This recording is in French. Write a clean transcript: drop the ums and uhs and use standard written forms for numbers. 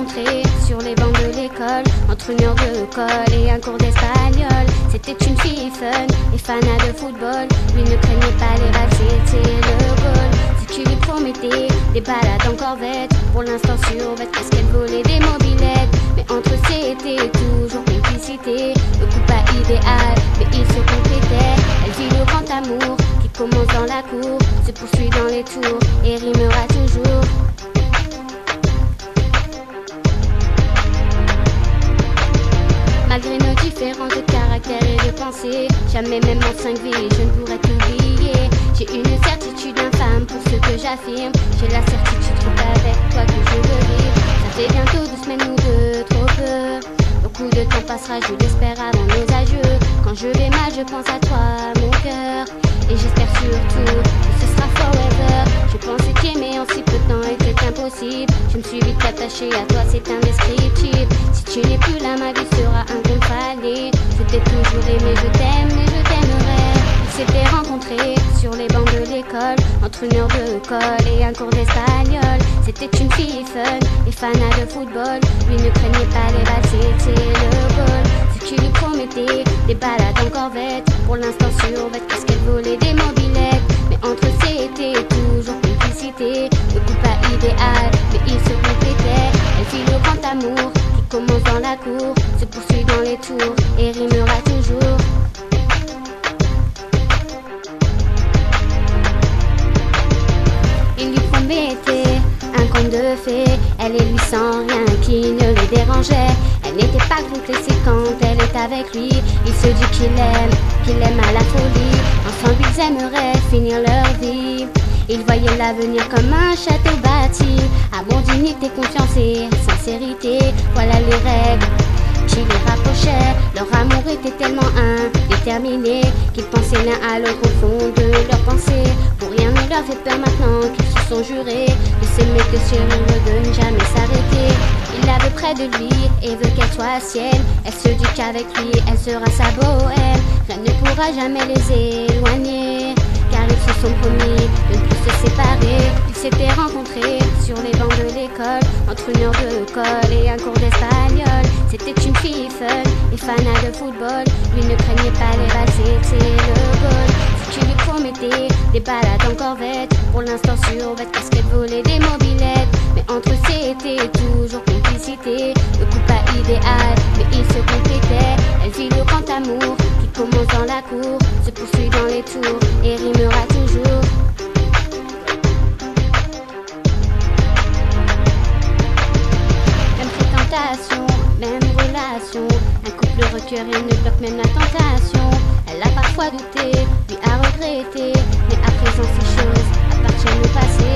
rencontrés sur les bancs de l'école, entre une heure de colle et un cours d'espagnol. C'était une fille fun et fanat de football. Lui ne craignait pas les vagues, c'était le goal. Ce qui lui promettait des balades en corvette, pour l'instant survête parce qu'elle volait des mobilettes. Mais entre eux c'était toujours complicité, le coup pas idéal mais il se complétait. Elle vit le grand amour qui commence dans la cour, se poursuit dans les tours et rimera toujours. Malgré nos différences de caractère et de pensée, jamais même en 5 vies je ne pourrais t'oublier. J'ai une certitude infâme pour ce que j'affirme, j'ai la certitude que c'est avec toi que je veux vivre. Ça fait bientôt 2 semaines ou 2, trop peu. Beaucoup de temps passera, je l'espère, avant nos adieux. Quand je vais mal, je pense à toi, mon cœur. Et j'espère surtout que ce sera forever. Je pensais qu'aimer en si peu de temps était impossible. Je me suis vite attachée à toi, c'est indescriptible. Si tu n'es plus là, ma vie sera incontrôlée. Je t'ai toujours aimé, je t'aime et je t'aimerai. Ils s'étaient rencontrés sur les bancs de l'école, entre une heure de colle et un cours d'espagnol. C'était une fille fun et fanat de football. Lui ne craignait pas les balles, c'était le goal. Ce qui lui promettait des balades en corvette, pour l'instant survête parce qu'elle volait des mobilettes. Mais entre eux c'était toujours complicité, le coup pas idéal mais il se complétait. Elle vit le grand amour qui commence dans la cour, se poursuit dans les tours et rimera toujours. Il lui promettait un conte de fées, elle et lui sans rien qui ne les dérangeait. Elle n'était pas complexée quand elle est avec lui. Il se dit qu'il aime à la folie. Ensemble ils aimeraient finir leur vie. Ils voyaient l'avenir comme un château bâti. Amour, dignité, confiance et sincérité, voilà les règles qui les rapprochaient. Leur amour était tellement indéterminé qu'ils pensaient l'un à l'autre au fond de leurs pensées. Pour rien ne leur fait peur maintenant qu'ils se sont jurés de s'aimer, que sur eux de ne jamais s'arrêter. Il la veut près de lui et veut qu'elle soit sienne. Elle se dit qu'avec lui elle sera sa bohème. Rien ne pourra jamais les éloigner, car ils se sont promis de ne plus se séparer. Ils s'étaient rencontrés sur les bancs de l'école, entre une heure de colle et un cours d'espagnol. C'était une fille fun et fanat de football. Lui ne craignait pas les balles, c'était le goal. Ce qui lui promettait des balades en corvette, pour l'instant survête parce qu'elle volait des mobilettes. Mais entre eux c'était toujours complicité, le coup pas idéal mais il se complétait. Elle vit le grand amour qui commence dans la cour, se poursuit dans les tours et rimera toujours. Même fréquentation, même relation, un couple requis, rien ne bloque même la tentation. Elle a parfois douté, lui a regretté, mais à présent ces choses appartiennent au passé.